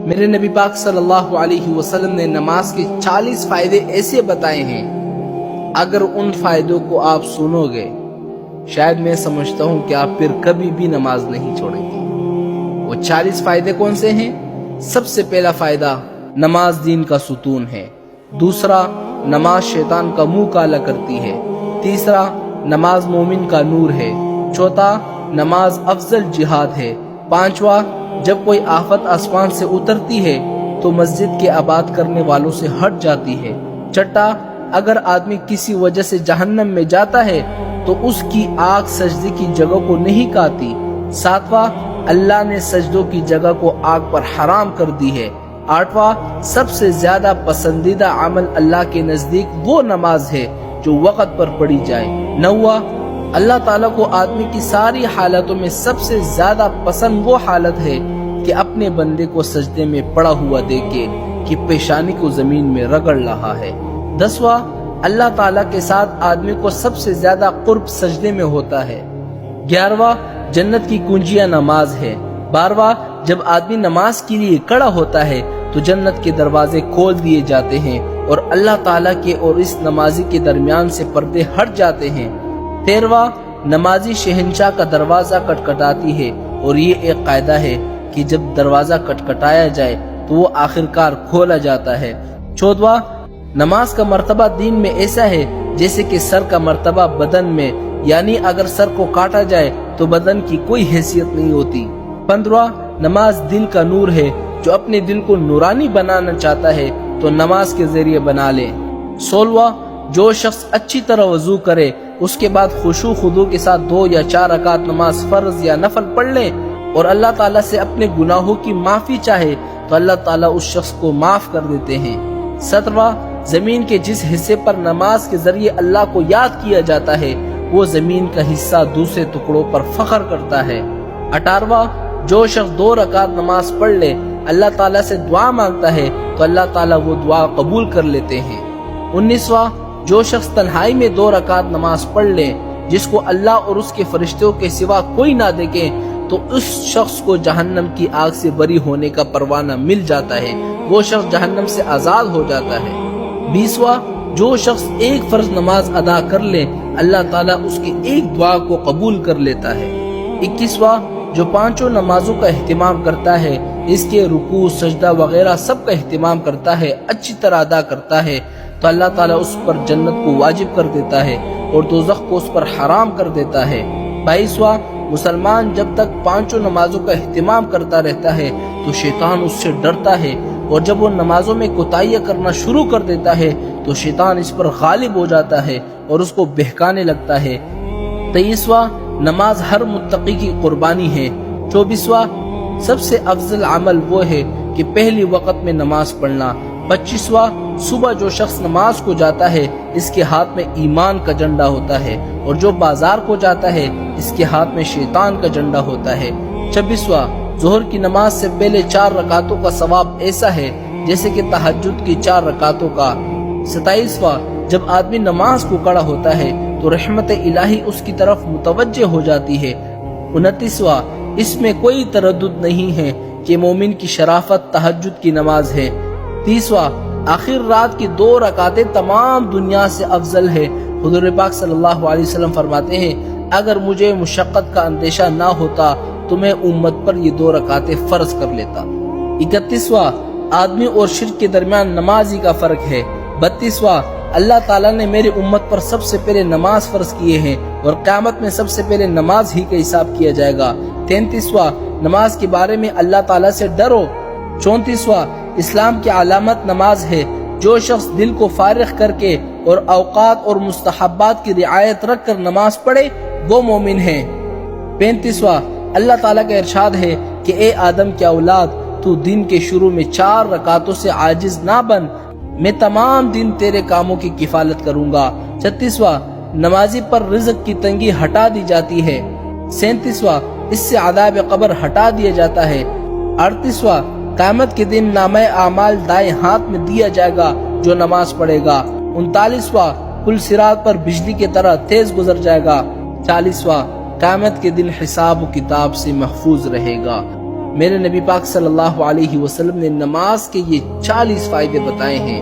میرے نبی پاک صلی اللہ علیہ وسلم نے نماز کے 40 فائدے ایسے بتائے ہیں، اگر ان فائدوں کو آپ سنو گے شاید میں سمجھتا ہوں کہ آپ پھر کبھی بھی نماز نہیں چھوڑیں گے۔ وہ 40 فائدے کون سے ہیں؟ سب سے پہلا فائدہ، نماز دین کا ستون ہے۔ دوسرا، نماز شیطان کا منہ کالا کرتی ہے۔ تیسرا، نماز مومن کا نور ہے۔ چوتھا، نماز افضل جہاد ہے۔ پانچواں، جب کوئی آفت آسمان سے اترتی ہے تو مسجد کے آباد کرنے والوں سے ہٹ جاتی ہے۔ چھٹا، اگر آدمی کسی وجہ سے جہنم میں جاتا ہے تو اس کی آگ سجدے کی جگہ کو نہیں کاتی۔ ساتواں، اللہ نے سجدوں کی جگہ کو آگ پر حرام کر دی ہے۔ آٹھواں، سب سے زیادہ پسندیدہ عمل اللہ کے نزدیک وہ نماز ہے جو وقت پر پڑھی جائے۔ نواں، اللہ تعالیٰ کو آدمی کی ساری حالتوں میں سب سے زیادہ پسند وہ حالت ہے کہ اپنے بندے کو سجدے میں پڑا ہوا دیکھے کہ پیشانی کو زمین میں رگڑ رہا ہے۔ دسواں، اللہ تعالیٰ کے ساتھ آدمی کو سب سے زیادہ قرب سجدے میں ہوتا ہے۔ گیارہواں، جنت کی کنجیاں نماز ہے۔ بارہواں، جب آدمی نماز کے لیے کھڑا ہوتا ہے تو جنت کے دروازے کھول دیے جاتے ہیں اور اللہ تعالیٰ کے اور اس نمازی کے درمیان سے پردے ہٹ جاتے ہیں۔ تیرہواں، نمازی شہنشاہ کا دروازہ کٹکھٹاتی ہے اور یہ ایک قاعدہ ہے کہ جب دروازہ کٹکھٹایا جائے تو وہ آخرکار کھولا جاتا ہے۔ چودہواں، نماز کا مرتبہ دین میں ایسا ہے جیسے کہ سر کا مرتبہ بدن میں، یعنی اگر سر کو کاٹا جائے تو بدن کی کوئی حیثیت نہیں ہوتی۔ 15واں، نماز دل کا نور ہے، جو اپنے دل کو نورانی بنانا چاہتا ہے تو نماز کے ذریعے بنا لے۔ 16واں، جو شخص اچھی طرح وضو کرے اس کے بعد خشوع خضوع کے ساتھ 2 یا 4 رکعت نماز فرض یا نفل پڑھ لے اور اللہ تعالیٰ سے اپنے گناہوں کی معافی چاہے تو اللہ تعالیٰ اس شخص کو معاف کر دیتے ہیں۔ 17واں، زمین کے جس حصے پر نماز کے ذریعے اللہ کو یاد کیا جاتا ہے وہ زمین کا حصہ دوسرے ٹکڑوں پر فخر کرتا ہے۔ 18واں، جو شخص 2 رکعت نماز پڑھ لے اللہ تعالیٰ سے دعا مانگتا ہے تو اللہ تعالیٰ وہ دعا قبول کر لیتے ہیں۔ 19واں، جو شخص تنہائی میں 2 رکعت نماز پڑھ لے جس کو اللہ اور اس کے فرشتوں کے سوا کوئی نہ دیکھے تو اس شخص کو جہنم کی آگ سے بری ہونے کا پروانہ مل جاتا ہے، وہ شخص جہنم سے آزاد ہو جاتا ہے۔ 20واں، جو شخص 1 فرض نماز ادا کر لے اللہ تعالیٰ اس کی 1 دعا کو قبول کر لیتا ہے۔ 21واں، جو 5 نمازوں کا اہتمام کرتا ہے، اس کے رکوع سجدہ وغیرہ سب کا اہتمام کرتا ہے، اچھی طرح ادا کرتا ہے تو اللہ تعالیٰ اس پر جنت کو واجب کر دیتا ہے اور دوزخ کو اس پر حرام کر دیتا ہے۔ 22واں، مسلمان جب تک 5 نمازوں کا اہتمام کرتا رہتا ہے تو شیطان اس سے ڈرتا ہے اور جب وہ نمازوں میں کوتاہیاں کرنا شروع کر دیتا ہے تو شیطان اس پر غالب ہو جاتا ہے اور اس کو بہکانے لگتا ہے۔ 23واں، نماز ہر متقی کی قربانی ہے۔ 24واں، سب سے افضل عمل وہ ہے کہ پہلی وقت میں نماز پڑھنا۔ 25واں، صبح جو شخص نماز کو جاتا ہے اس کے ہاتھ میں ایمان کا جھنڈا ہوتا ہے اور جو بازار کو جاتا ہے اس کے ہاتھ میں شیطان کا جھنڈا ہوتا ہے۔ 26واں، ظہر کی نماز سے پہلے 4 رکعتوں کا ثواب ایسا ہے جیسے کہ تہجد کی 4 رکعتوں کا۔ 27واں، جب آدمی نماز کو کھڑا ہوتا ہے تو رحمت الہی اس کی طرف متوجہ ہو جاتی ہے۔ 29واں، اس میں کوئی تردد نہیں ہے کہ مومن کی شرافت تہجد کی نماز ہے۔ 30واں، آخر رات کی 2 رکعتیں تمام دنیا سے افضل ہے۔ حضور پاک صلی اللہ علیہ وسلم فرماتے ہیں اگر مجھے مشقت کا اندیشہ نہ ہوتا تو میں امت پر یہ 2 رکعتیں فرض کر لیتا۔ 31واں، آدمی اور شرک کے درمیان نماز ہی کا فرق ہے۔ 32واں، اللہ تعالیٰ نے میری امت پر سب سے پہلے نماز فرض کیے ہیں اور قیامت میں سب سے پہلے نماز ہی کا حساب کیا جائے گا۔ 33واں، نماز کے بارے میں اللہ تعالیٰ سے ڈرو۔ 34واں، اسلام کی علامت نماز ہے، جو شخص دل کو فارغ کر کے اور اوقات اور مستحبات کی رعایت رکھ کر نماز پڑھے وہ مومن ہے۔ 35واں، اللہ تعالیٰ کا ارشاد ہے کہ اے آدم کے اولاد تو دن کے شروع میں 4 رکعتوں سے عاجز نہ بن، میں تمام دن تیرے کاموں کی کفالت کروں گا۔ 36واں، نمازی پر رزق کی تنگی ہٹا دی جاتی ہے۔ 37واں، اس سے عذاب قبر ہٹا دیا جاتا ہے۔ 38واں، قیامت کے دن نامہ اعمال دائیں ہاتھ میں دیا جائے گا جو نماز پڑھے گا۔ 39واں، پل صراط پر بجلی کی طرح تیز گزر جائے گا۔ 40واں، قیامت کے دن حساب و کتاب سے محفوظ رہے گا۔ میرے نبی پاک صلی اللہ علیہ وسلم نے نماز کے یہ 40 فائدے بتائے ہیں